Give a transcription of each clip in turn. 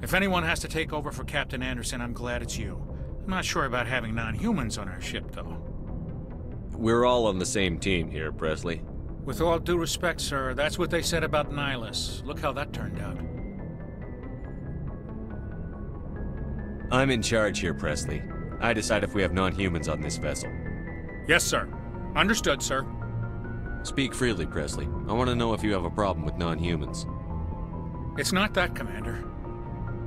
If anyone has to take over for Captain Anderson, I'm glad it's you. I'm not sure about having non-humans on our ship, though. We're all on the same team here, Presley. With all due respect, sir, that's what they said about Nihilus. Look how that turned out. I'm in charge here, Presley. I decide if we have non-humans on this vessel. Yes, sir. Understood, sir. Speak freely, Presley. I want to know if you have a problem with non-humans. It's not that, Commander.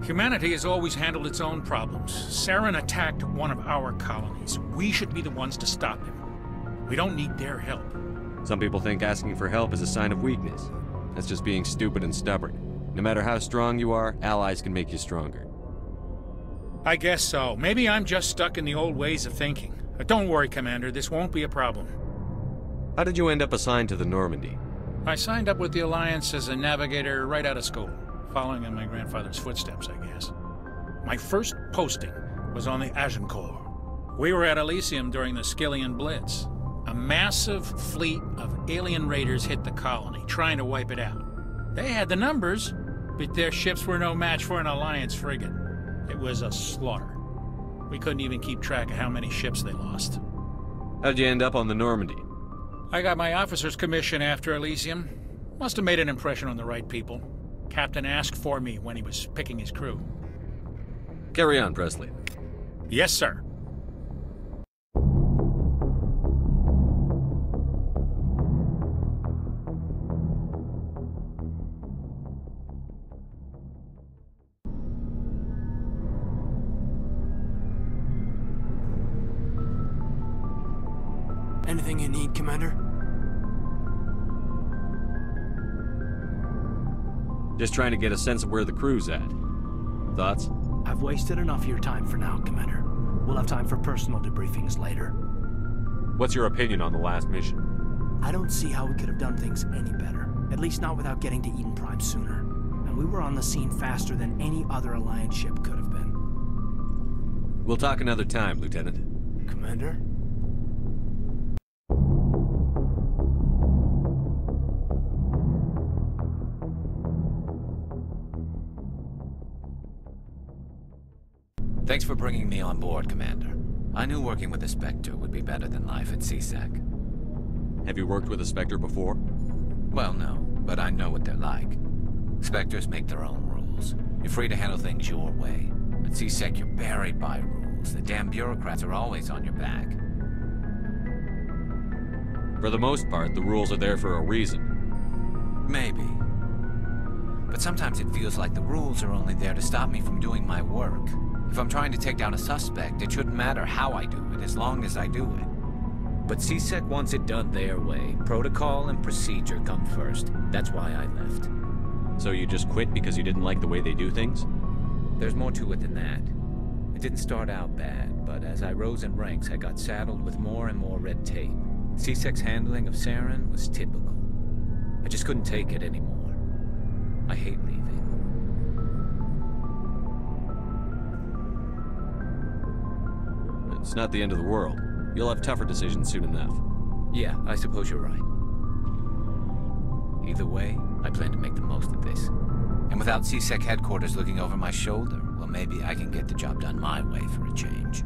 Humanity has always handled its own problems. Saren attacked one of our colonies. We should be the ones to stop him. We don't need their help. Some people think asking for help is a sign of weakness. That's just being stupid and stubborn. No matter how strong you are, allies can make you stronger. I guess so. Maybe I'm just stuck in the old ways of thinking. But don't worry, Commander. This won't be a problem. How did you end up assigned to the Normandy? I signed up with the Alliance as a navigator right out of school, following in my grandfather's footsteps, I guess. My first posting was on the Agincourt. We were at Elysium during the Skillian Blitz. A massive fleet of alien raiders hit the colony, trying to wipe it out. They had the numbers, but their ships were no match for an Alliance frigate. It was a slaughter. We couldn't even keep track of how many ships they lost. How'd you end up on the Normandy? I got my officer's commission after Elysium. Must have made an impression on the right people. Captain asked for me when he was picking his crew. Carry on, Presley. Yes, sir. Anything you need, Commander? Just trying to get a sense of where the crew's at. Thoughts? I've wasted enough of your time for now, Commander. We'll have time for personal debriefings later. What's your opinion on the last mission? I don't see how we could have done things any better. At least not without getting to Eden Prime sooner. And we were on the scene faster than any other Alliance ship could have been. We'll talk another time, Lieutenant. Commander? Thanks for bringing me on board, Commander. I knew working with a Spectre would be better than life at CSEC. Have you worked with a Spectre before? Well, no, but I know what they're like. Spectres make their own rules. You're free to handle things your way. At CSEC, you're buried by rules. The damn bureaucrats are always on your back. For the most part, the rules are there for a reason. Maybe. But sometimes it feels like the rules are only there to stop me from doing my work. If I'm trying to take down a suspect, it shouldn't matter how I do it, as long as I do it. But CSEC wants it done their way. Protocol and procedure come first. That's why I left. So you just quit because you didn't like the way they do things? There's more to it than that. It didn't start out bad, but as I rose in ranks, I got saddled with more and more red tape. CSEC's handling of Saren was typical. I just couldn't take it anymore. I hate leaving. It's not the end of the world. You'll have tougher decisions soon enough. Yeah, I suppose you're right. Either way, I plan to make the most of this. And without CSEC headquarters looking over my shoulder, well, maybe I can get the job done my way for a change.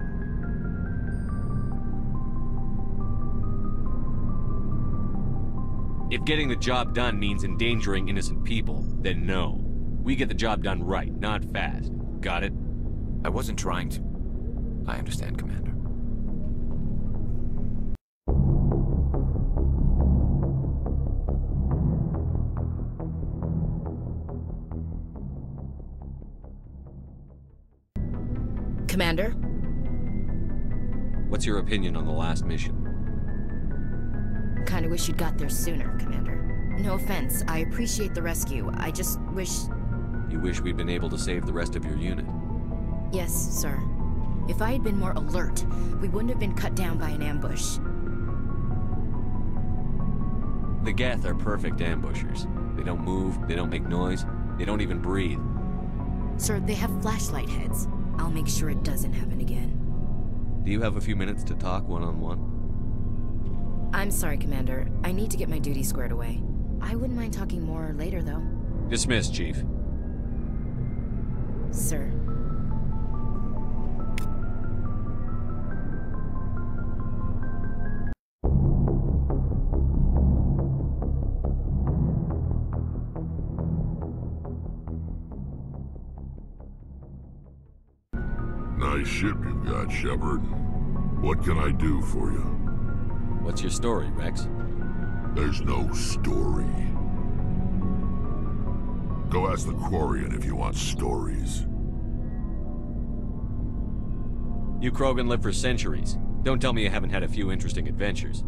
If getting the job done means endangering innocent people, then no. We get the job done right, not fast. Got it? I wasn't trying to... I understand, Commander. Commander? What's your opinion on the last mission? Kinda wish you'd got there sooner, Commander. No offense, I appreciate the rescue. I just wish... You wish we'd been able to save the rest of your unit? Yes, sir. If I had been more alert, we wouldn't have been cut down by an ambush. The Geth are perfect ambushers. They don't move, they don't make noise, they don't even breathe. Sir, they have flashlight heads. I'll make sure it doesn't happen again. Do you have a few minutes to talk one-on-one? I'm sorry, Commander. I need to get my duty squared away. I wouldn't mind talking more later, though. Dismissed, Chief. sir. Nice ship you've got, Shepard. What can I do for you? What's your story, Wrex? There's no story. Go ask the Quarian if you want stories. You Krogan live for centuries. Don't tell me you haven't had a few interesting adventures.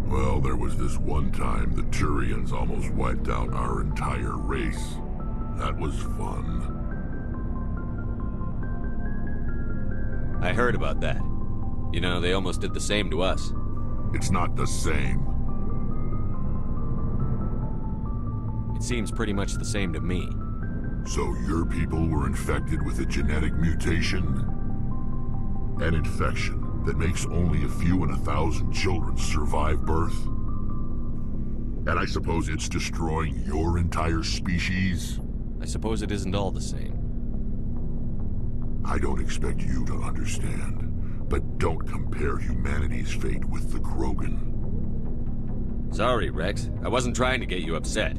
Well, there was this one time the Turians almost wiped out our entire race. That was fun. I heard about that. You know, they almost did the same to us. It's not the same. It seems pretty much the same to me. So your people were infected with a genetic mutation? An infection that makes only a few in 1,000 children survive birth? And I suppose it's destroying your entire species? I suppose it isn't all the same. I don't expect you to understand, but don't compare humanity's fate with the Krogan. Sorry, Wrex. I wasn't trying to get you upset.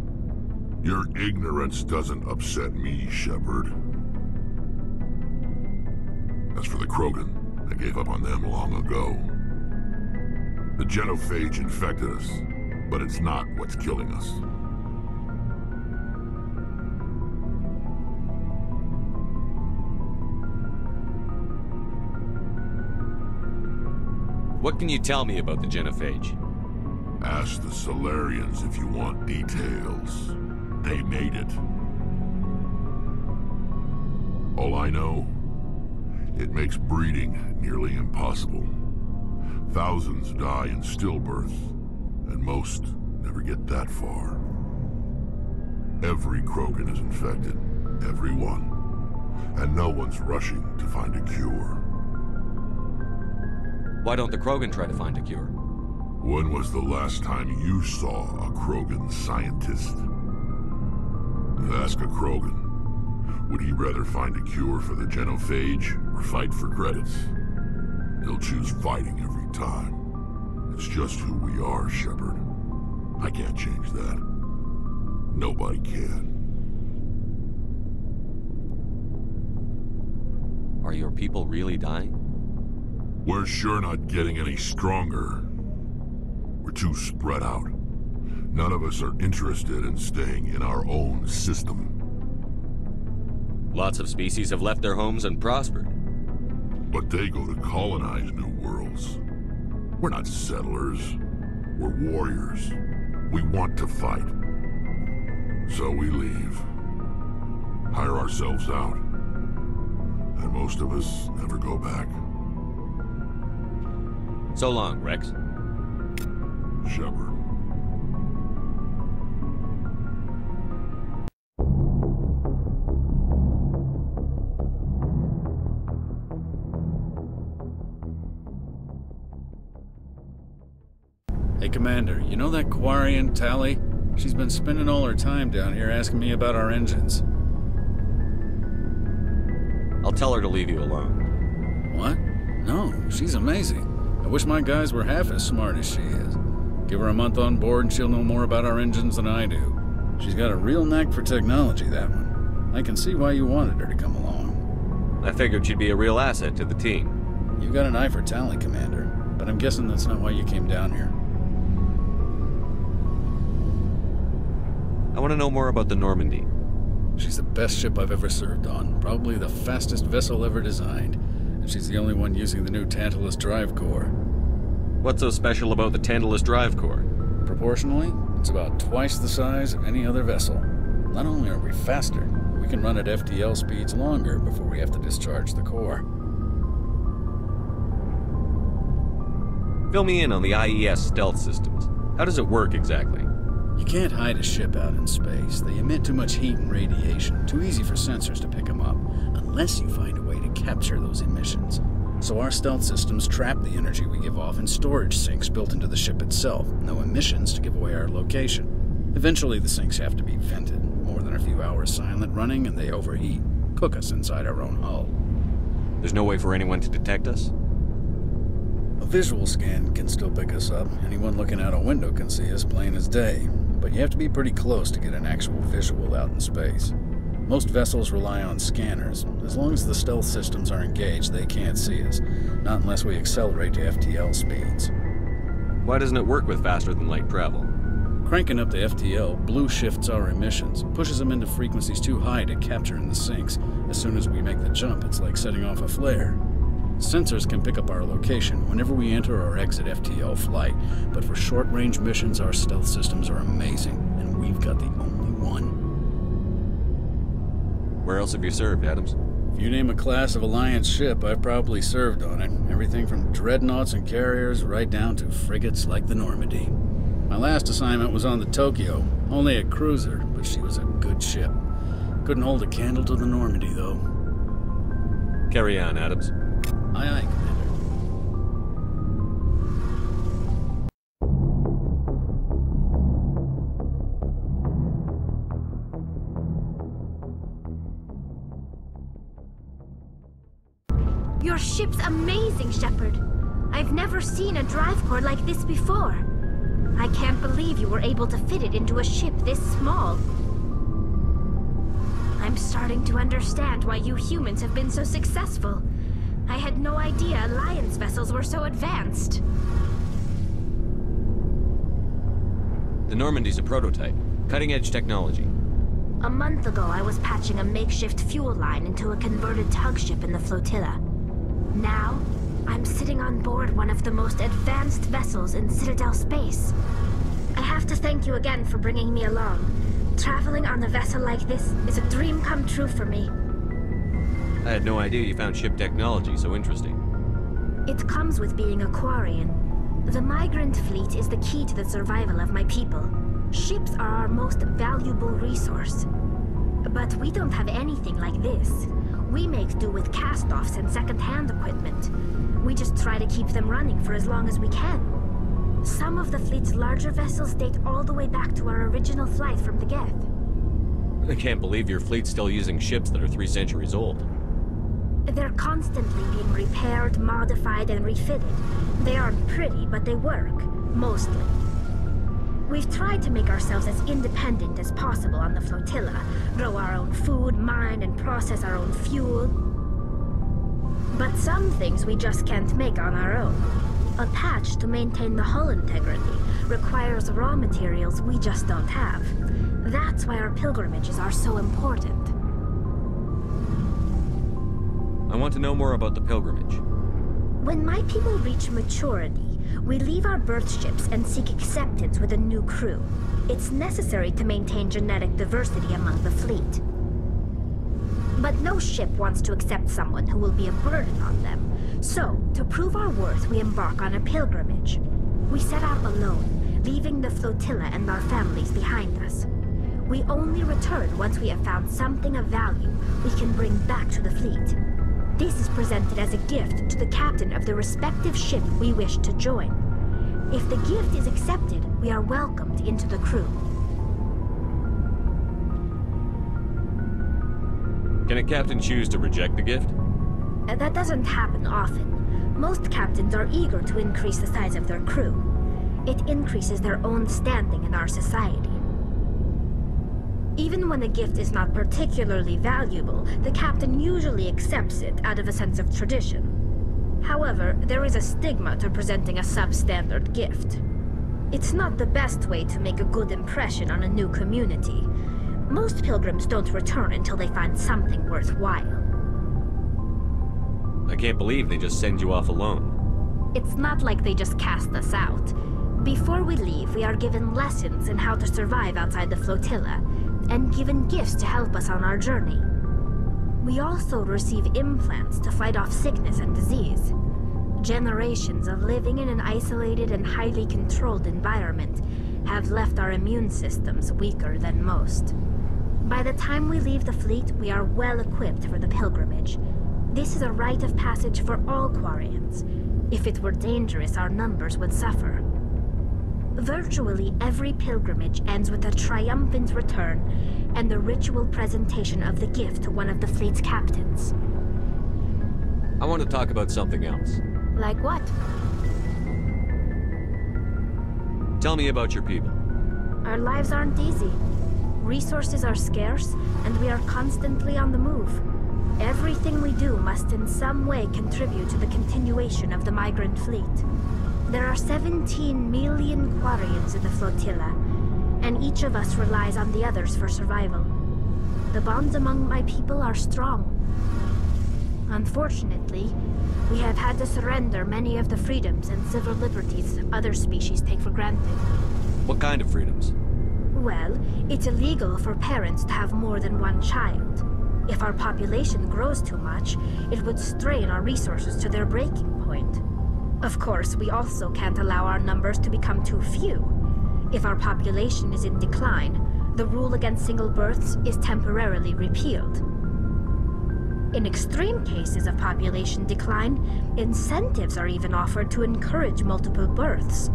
Your ignorance doesn't upset me, Shepard. As for the Krogan, I gave up on them long ago. The genophage infected us, but it's not what's killing us. What can you tell me about the genophage? Ask the Solarians if you want details. They made it. All I know, it makes breeding nearly impossible. Thousands die in stillbirth, and most never get that far. Every Krogan is infected, every one, and no one's rushing to find a cure. Why don't the Krogan try to find a cure? When was the last time you saw a Krogan scientist? Ask a Krogan. Would he rather find a cure for the genophage or fight for credits? He'll choose fighting every time. It's just who we are, Shepard. I can't change that. Nobody can. Are your people really dying? We're sure not getting any stronger. We're too spread out. None of us are interested in staying in our own system. Lots of species have left their homes and prospered. But they go to colonize new worlds. We're not settlers. We're warriors. We want to fight. So we leave. Hire ourselves out. And most of us never go back. So long, Wrex. Shepard. Hey, Commander, you know that Quarian, Tali? She's been spending all her time down here asking me about our engines. I'll tell her to leave you alone. What? No, she's amazing. I wish my guys were half as smart as she is. Give her a month on board and she'll know more about our engines than I do. She's got a real knack for technology, that one. I can see why you wanted her to come along. I figured she'd be a real asset to the team. You got an eye for talent, Commander, but I'm guessing that's not why you came down here. I want to know more about the Normandy. She's the best ship I've ever served on, probably the fastest vessel ever designed, and she's the only one using the new Tantalus drive core. What's so special about the Tantalus drive core? Proportionally, it's about twice the size of any other vessel. Not only are we faster, we can run at FTL speeds longer before we have to discharge the core. Fill me in on the IES stealth systems. How does it work exactly? You can't hide a ship out in space. They emit too much heat and radiation, too easy for sensors to pick them up, unless you find a way to capture those emissions. So our stealth systems trap the energy we give off in storage sinks built into the ship itself. No emissions to give away our location. Eventually the sinks have to be vented. More than a few hours silent running and they overheat. cook us inside our own hull. There's no way for anyone to detect us? A visual scan can still pick us up. Anyone looking out a window can see us plain as day. But you have to be pretty close to get an actual visual out in space. Most vessels rely on scanners. As long as the stealth systems are engaged, they can't see us. Not unless we accelerate to FTL speeds. Why doesn't it work with faster-than-light travel? Cranking up the FTL blue shifts our emissions, pushes them into frequencies too high to capture in the sinks. As soon as we make the jump, it's like setting off a flare. Sensors can pick up our location whenever we enter or exit FTL flight, but for short-range missions, our stealth systems are amazing, and we've got the only one. Where else have you served, Adams? If you name a class of Alliance ship, I've probably served on it. Everything from dreadnoughts and carriers right down to frigates like the Normandy. My last assignment was on the Tokyo, only a cruiser, but she was a good ship. Couldn't hold a candle to the Normandy, though. Carry on, Adams. Aye, aye, Commander. Your ship's amazing, Shepard. I've never seen a drive core like this before. I can't believe you were able to fit it into a ship this small. I'm starting to understand why you humans have been so successful. I had no idea Alliance vessels were so advanced. The Normandy's a prototype. Cutting-edge technology. A month ago, I was patching a makeshift fuel line into a converted tug ship in the flotilla. Now, I'm sitting on board one of the most advanced vessels in Citadel space. I have to thank you again for bringing me along. Traveling on a vessel like this is a dream come true for me. I had no idea you found ship technology so interesting. It comes with being a Quarian. The migrant fleet is the key to the survival of my people. Ships are our most valuable resource. But we don't have anything like this. We make do with cast-offs and second-hand equipment. We just try to keep them running for as long as we can. Some of the fleet's larger vessels date all the way back to our original flight from the Geth. I can't believe your fleet's still using ships that are 3 centuries old. They're constantly being repaired, modified, and refitted. They aren't pretty, but they work. Mostly. We've tried to make ourselves as independent as possible on the flotilla. Grow our own food, mine, and process our own fuel. But some things we just can't make on our own. A patch to maintain the hull integrity requires raw materials we just don't have. That's why our pilgrimages are so important. I want to know more about the pilgrimage. When my people reach maturity, we leave our birth ships and seek acceptance with a new crew. It's necessary to maintain genetic diversity among the fleet. But no ship wants to accept someone who will be a burden on them. So, to prove our worth, we embark on a pilgrimage. We set out alone, leaving the flotilla and our families behind us. We only return once we have found something of value we can bring back to the fleet. This is presented as a gift to the captain of the respective ship we wish to join. If the gift is accepted, we are welcomed into the crew. Can a captain choose to reject the gift? That doesn't happen often. Most captains are eager to increase the size of their crew. It increases their own standing in our society. Even when a gift is not particularly valuable, the captain usually accepts it out of a sense of tradition. However, there is a stigma to presenting a substandard gift. It's not the best way to make a good impression on a new community. Most pilgrims don't return until they find something worthwhile. I can't believe they just send you off alone. It's not like they just cast us out. Before we leave, we are given lessons in how to survive outside the flotilla, and given gifts to help us on our journey. We also receive implants to fight off sickness and disease. Generations of living in an isolated and highly controlled environment have left our immune systems weaker than most. By the time we leave the fleet, we are well equipped for the pilgrimage. This is a rite of passage for all Quarians. If it were dangerous, our numbers would suffer. Virtually every pilgrimage ends with a triumphant return and the ritual presentation of the gift to one of the fleet's captains. I want to talk about something else. Like what? Tell me about your people. Our lives aren't easy. Resources are scarce, and we are constantly on the move. Everything we do must in some way contribute to the continuation of the migrant fleet. There are 17 million Quarians in the flotilla, and each of us relies on the others for survival. The bonds among my people are strong. Unfortunately, we have had to surrender many of the freedoms and civil liberties other species take for granted. What kind of freedoms? Well, it's illegal for parents to have more than one child. If our population grows too much, it would strain our resources to their breaking point. Of course, we also can't allow our numbers to become too few. If our population is in decline, the rule against single births is temporarily repealed. In extreme cases of population decline, incentives are even offered to encourage multiple births,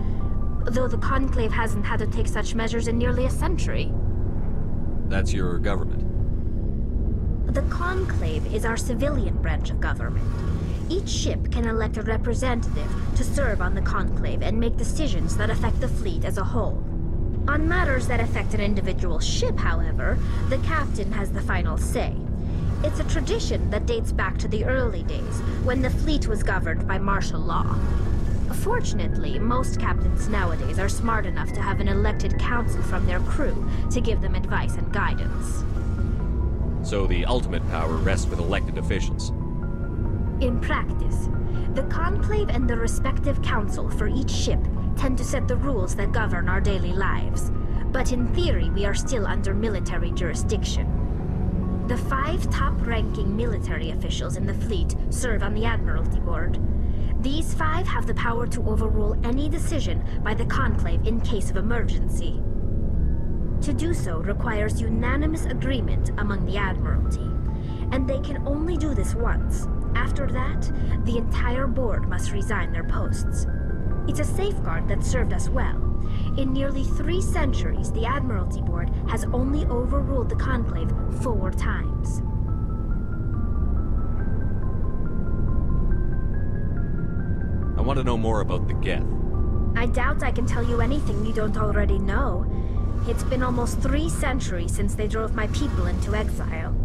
though the Conclave hasn't had to take such measures in nearly a century. That's your government. The Conclave is our civilian branch of government. Each ship can elect a representative to serve on the Conclave and make decisions that affect the fleet as a whole. On matters that affect an individual ship, however, the captain has the final say. It's a tradition that dates back to the early days, when the fleet was governed by martial law. Fortunately, most captains nowadays are smart enough to have an elected council from their crew to give them advice and guidance. So the ultimate power rests with elected officials. In practice, the Conclave and the respective council for each ship tend to set the rules that govern our daily lives. But in theory, we are still under military jurisdiction. The 5 top-ranking military officials in the fleet serve on the Admiralty Board. These 5 have the power to overrule any decision by the Conclave in case of emergency. To do so requires unanimous agreement among the Admiralty, and they can only do this once. After that, the entire board must resign their posts. It's a safeguard that served us well. In nearly 3 centuries, the Admiralty Board has only overruled the Conclave 4 times. I want to know more about the Geth. I doubt I can tell you anything you don't already know. It's been almost 3 centuries since they drove my people into exile.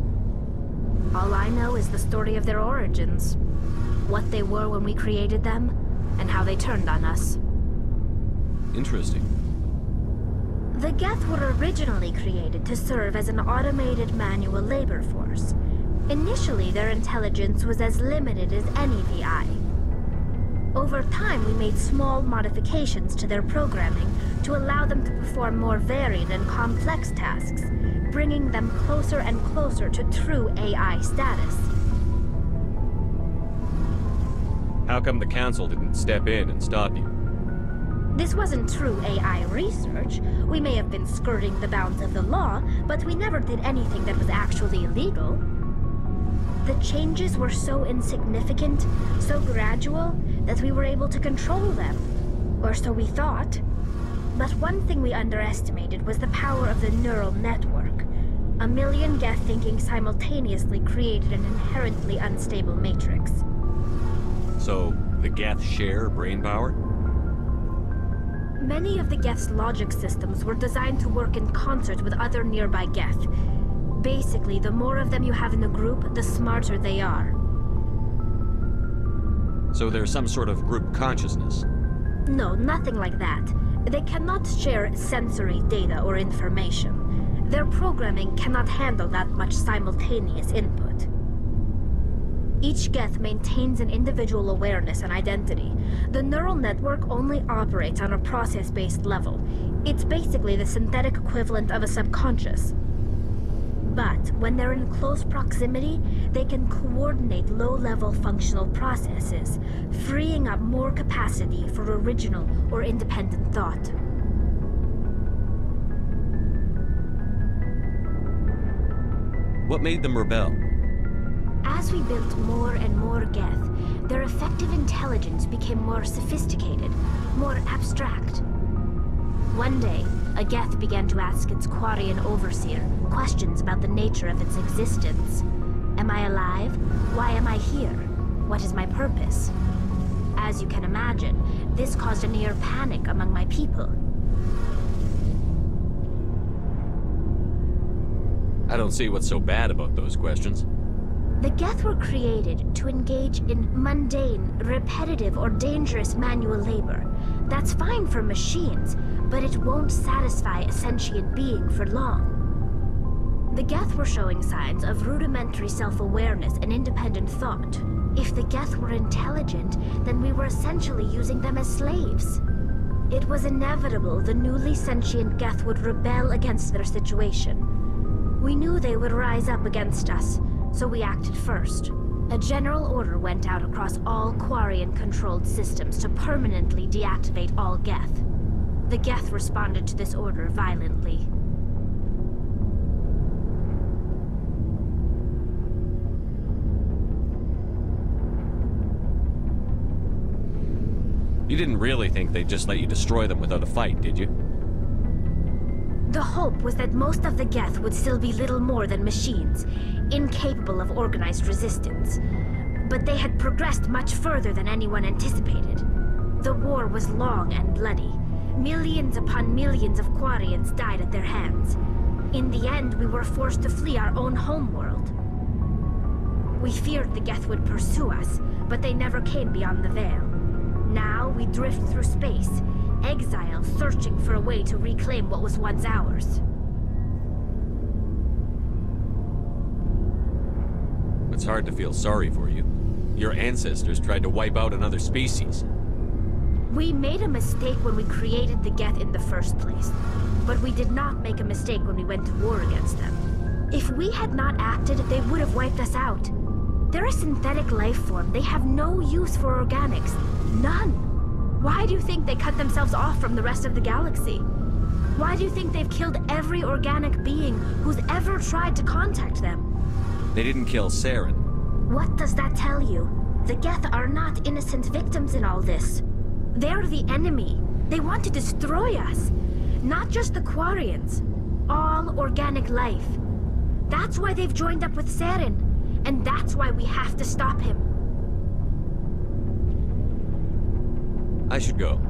All I know is the story of their origins, what they were when we created them, and how they turned on us. Interesting. The Geth were originally created to serve as an automated manual labor force. Initially, their intelligence was as limited as any VI. Over time, we made small modifications to their programming to allow them to perform more varied and complex tasks, bringing them closer and closer to true AI status. How come the Council didn't step in and stop you? This wasn't true AI research. We may have been skirting the bounds of the law, but we never did anything that was actually illegal. The changes were so insignificant, so gradual, that we were able to control them. Or so we thought. But one thing we underestimated was the power of the neural network. A million Geth thinking simultaneously created an inherently unstable matrix. So, the Geth share brain power? Many of the Geth's logic systems were designed to work in concert with other nearby Geth. Basically, the more of them you have in a group, the smarter they are. So there's some sort of group consciousness? No, nothing like that. They cannot share sensory data or information. Their programming cannot handle that much simultaneous input. Each Geth maintains an individual awareness and identity. The neural network only operates on a process-based level. It's basically the synthetic equivalent of a subconscious. But when they're in close proximity, they can coordinate low-level functional processes, freeing up more capacity for original or independent thought. What made them rebel? As we built more and more Geth, their effective intelligence became more sophisticated, more abstract. One day, a Geth began to ask its Quarian overseer questions about the nature of its existence. Am I alive? Why am I here? What is my purpose? As you can imagine, this caused a near panic among my people. I don't see what's so bad about those questions. The Geth were created to engage in mundane, repetitive, or dangerous manual labor. That's fine for machines, but it won't satisfy a sentient being for long. The Geth were showing signs of rudimentary self-awareness and independent thought. If the Geth were intelligent, then we were essentially using them as slaves. It was inevitable the newly sentient Geth would rebel against their situation. We knew they would rise up against us, so we acted first. A general order went out across all Quarian-controlled systems to permanently deactivate all Geth. The Geth responded to this order violently. You didn't really think they'd just let you destroy them without a fight, did you? The hope was that most of the Geth would still be little more than machines, incapable of organized resistance. But they had progressed much further than anyone anticipated. The war was long and bloody. Millions upon millions of Quarians died at their hands. In the end, we were forced to flee our own homeworld. We feared the Geth would pursue us, but they never came beyond the Veil. Now we drift through space, exile, searching for a way to reclaim what was once ours. It's hard to feel sorry for you. Your ancestors tried to wipe out another species. We made a mistake when we created the Geth in the first place, but we did not make a mistake when we went to war against them. If we had not acted, they would have wiped us out. They're a synthetic life form. They have no use for organics. None. Why do you think they cut themselves off from the rest of the galaxy? Why do you think they've killed every organic being who's ever tried to contact them? They didn't kill Saren. What does that tell you? The Geth are not innocent victims in all this. They're the enemy. They want to destroy us. Not just the Quarians. All organic life. That's why they've joined up with Saren. And that's why we have to stop him. I should go.